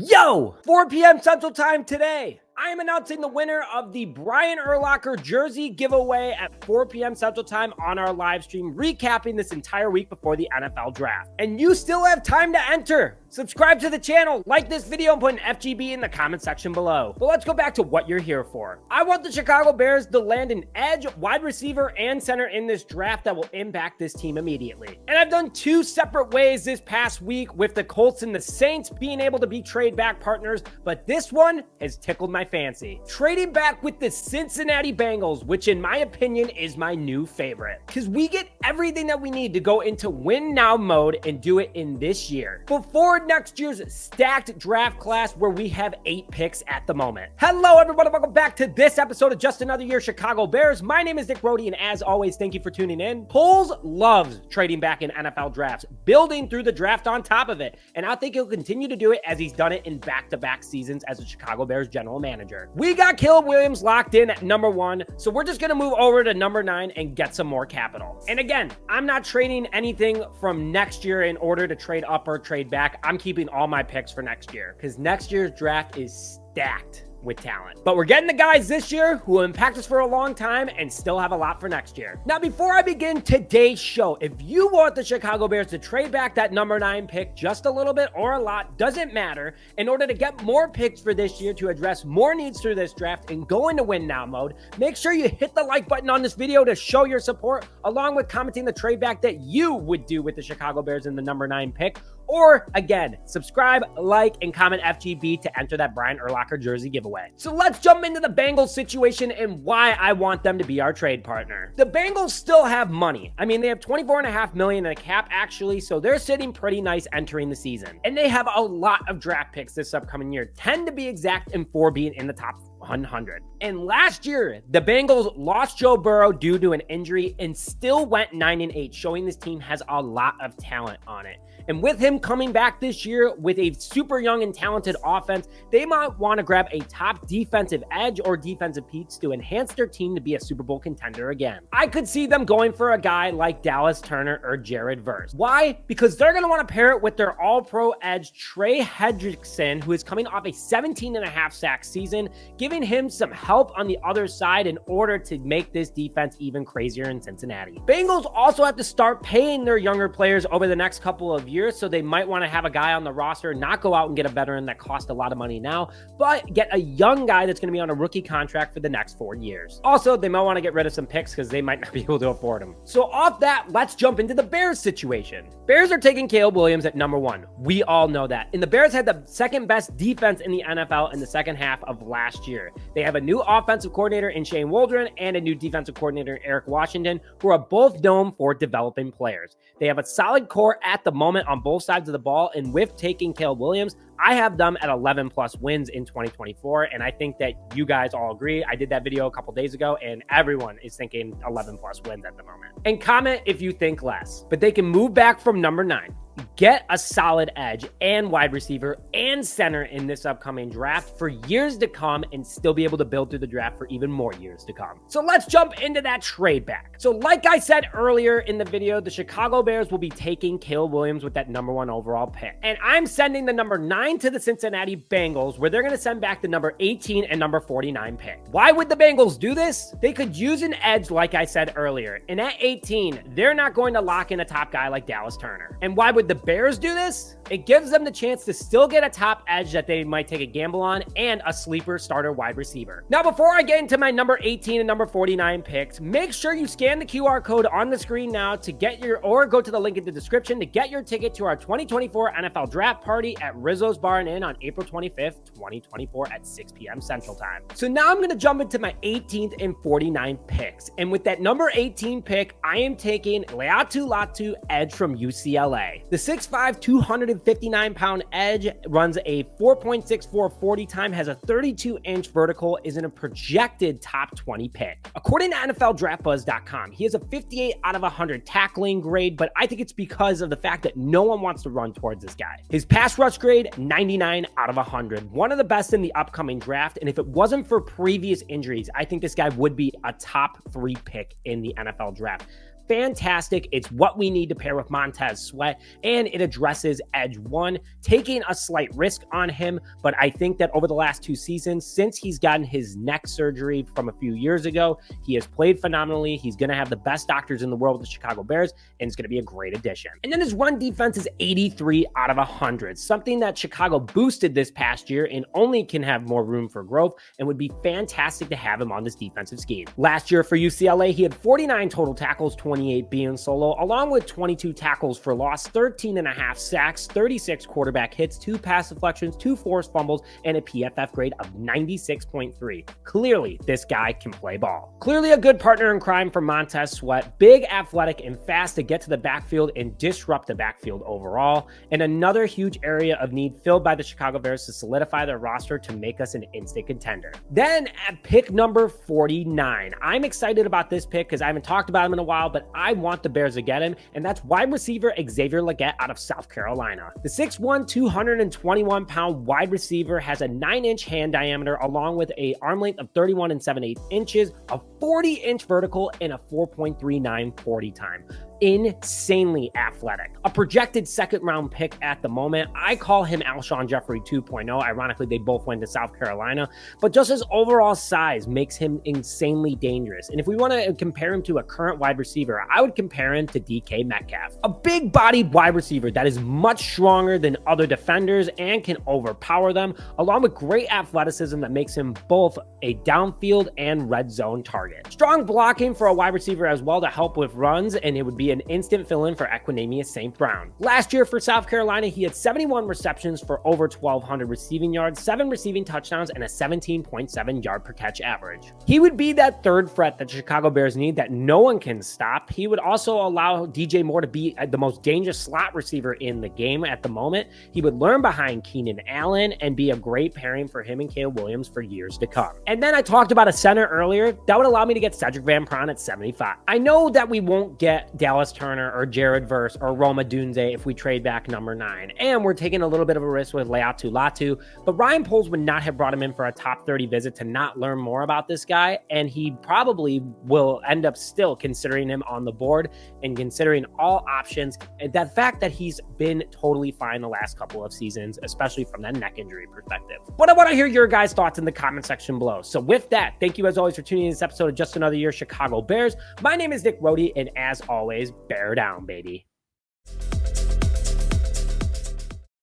Yo, 4 p.m. Central Time today. I am announcing the winner of the Brian Urlacher jersey giveaway at 4 p.m. Central Time on our live stream, recapping this entire week before the NFL draft. And you still have time to enter. Subscribe to the channel, like this video, and put an FGB in the comment section below. But let's go back to what you're here for. I want the Chicago Bears to land an edge, wide receiver, and center in this draft that will impact this team immediately. And I've done two separate ways this past week with the Colts and the Saints being able to be trade back partners, but this one has tickled my fancy. Trading back with the Cincinnati Bengals, which in my opinion is my new favorite, because we get everything that we need to go into win now mode and do it in this year, before next year's stacked draft class where we have 8 picks at the moment. Hello everybody, welcome back to this episode of Just Another Year Chicago Bears. My name is Nick Brody, and as always, thank you for tuning in. Poles loves trading back in NFL drafts, building through the draft on top of it, and I think he'll continue to do it as he's done it in back-to-back seasons as a Chicago Bears general manager. We got Caleb Williams locked in at number 1, so we're just going to move over to number 9 and get some more capital. And again, I'm not trading anything from next year in order to trade up or trade back. I'm keeping all my picks for next year because next year's draft is stacked with talent. But we're getting the guys this year who will impact us for a long time and still have a lot for next year. Now, before I begin today's show, if you want the Chicago Bears to trade back that number 9 pick just a little bit or a lot, doesn't matter, in order to get more picks for this year to address more needs through this draft and go into win now mode, make sure you hit the like button on this video to show your support, along with commenting the trade back that you would do with the Chicago Bears in the number 9 pick. Or again, subscribe, like, and comment FGB to enter that Brian Urlacher jersey giveaway. So let's jump into the Bengals situation and why I want them to be our trade partner. The Bengals still have money. I mean, they have $24.5 million in a cap actually, so they're sitting pretty nice entering the season. And they have a lot of draft picks this upcoming year, 10 to be exact, and 4 being in the top 100. And last year, the Bengals lost Joe Burrow due to an injury and still went 9-8, showing this team has a lot of talent on it. And with him coming back this year with a super young and talented offense, they might want to grab a top defensive edge or defensive piece to enhance their team to be a Super Bowl contender again. I could see them going for a guy like Dallas Turner or Jared Verse. Why? Because they're going to want to pair it with their all-pro edge Tyler Hendrickson, who is coming off a 17.5 sack season, giving him some help on the other side in order to make this defense even crazier in Cincinnati. Bengals also have to start paying their younger players over the next couple of years, so they might want to have a guy on the roster, not go out and get a veteran that costs a lot of money now, but get a young guy that's going to be on a rookie contract for the next 4 years. Also, they might want to get rid of some picks because they might not be able to afford them. So off that, let's jump into the Bears situation. Bears are taking Caleb Williams at number 1. We all know that. And the Bears had the second best defense in the NFL in the second half of last year. They have a new offensive coordinator in Shane Waldron and a new defensive coordinator in Eric Washington, who are both known for developing players. They have a solid core at the moment on both sides of the ball, and with taking Caleb Williams, I have them at 11 plus wins in 2024, and I think that you guys all agree. I did that video a couple days ago, and everyone is thinking 11 plus wins at the moment. And comment if you think less, but they can move back from number 9. Get a solid edge and wide receiver and center in this upcoming draft for years to come and still be able to build through the draft for even more years to come. So let's jump into that trade back. So like I said earlier in the video, the Chicago Bears will be taking Caleb Williams with that number 1 overall pick. And I'm sending the number 9 to the Cincinnati Bengals, where they're going to send back the number 18 and number 49 pick. Why would the Bengals do this? They could use an edge like I said earlier. And at 18, they're not going to lock in a top guy like Dallas Turner. And why would the Bears do this? It gives them the chance to still get a top edge that they might take a gamble on and a sleeper starter wide receiver. Now, before I get into my number 18 and number 49 picks, make sure you scan the QR code on the screen now to get or go to the link in the description to get your ticket to our 2024 NFL Draft Party at Rizzo's Bar and Inn on April 25th, 2024 at 6 p.m. Central Time. So now I'm going to jump into my 18th and 49 picks. And with that number 18 pick, I am taking Latu edge from UCLA. The 6'5", 259-pound edge runs a 4.64 40 time, has a 32-inch vertical, is in a projected top 20 pick. According to NFLDraftBuzz.com, he has a 58 out of 100 tackling grade, but I think it's because of the fact that no one wants to run towards this guy. His pass rush grade, 99 out of 100. One of the best in the upcoming draft, and if it wasn't for previous injuries, I think this guy would be a top 3 pick in the NFL draft. fantastic. It's what we need to pair with Montez Sweat, and it addresses edge one, taking a slight risk on him. But I think that over the last 2 seasons, since he's gotten his neck surgery from a few years ago, he has played phenomenally. He's going to have the best doctors in the world with the Chicago Bears, and it's going to be a great addition. And then his run defense is 83 out of 100, something that Chicago boosted this past year and only can have more room for growth, and would be fantastic to have him on this defensive scheme. Last year for UCLA, he had 49 total tackles, 28 being solo, along with 22 tackles for loss, 13.5 sacks, 36 quarterback hits, 2 pass deflections, 2 forced fumbles, and a PFF grade of 96.3. Clearly, this guy can play ball. Clearly a good partner in crime for Montez Sweat, big, athletic, and fast to get to the backfield and disrupt the backfield overall, and another huge area of need filled by the Chicago Bears to solidify their roster to make us an instant contender. Then at pick number 49, I'm excited about this pick because I haven't talked about him in a while, but I want the Bears to get him, and that's wide receiver Xavier Legette out of South Carolina. The 6'1", 221-pound wide receiver has a 9-inch hand diameter along with a arm length of 31 7/8 inches, a 40-inch vertical, and a 4.39 40 time. Insanely athletic. A projected second-round pick at the moment. I call him Alshon Jeffrey 2.0. Ironically, they both went to South Carolina, but just his overall size makes him insanely dangerous. And if we want to compare him to a current wide receiver, I would compare him to DK Metcalf. A big-bodied wide receiver that is much stronger than other defenders and can overpower them, along with great athleticism that makes him both a downfield and red zone target. Strong blocking for a wide receiver as well to help with runs, and it would be an instant fill-in for Equanimeous St. Brown. Last year for South Carolina, he had 71 receptions for over 1,200 receiving yards, 7 receiving touchdowns, and a 17.7 yard per catch average. He would be that third threat that the Chicago Bears need that no one can stop. He would also allow DJ Moore to be the most dangerous slot receiver in the game at the moment. He would learn behind Keenan Allen and be a great pairing for him and Caleb Williams for years to come. And then I talked about a center earlier. That would allow me to get Cedric Van Pran at 75. I know that we won't get Dallas Turner or Jared Verse or Roma Dunze if we trade back number 9. And we're taking a little bit of a risk with Latu, but Ryan Poles would not have brought him in for a top 30 visit to not learn more about this guy. And he probably will end up still considering him on the board and considering all options. And that fact that he's been totally fine the last couple of seasons, especially from that neck injury perspective. But I want to hear your guys' thoughts in the comment section below. So with that, thank you as always for tuning in this episode of Just Another Year Chicago Bears. My name is Nick Rohde, and as always, bear down, baby.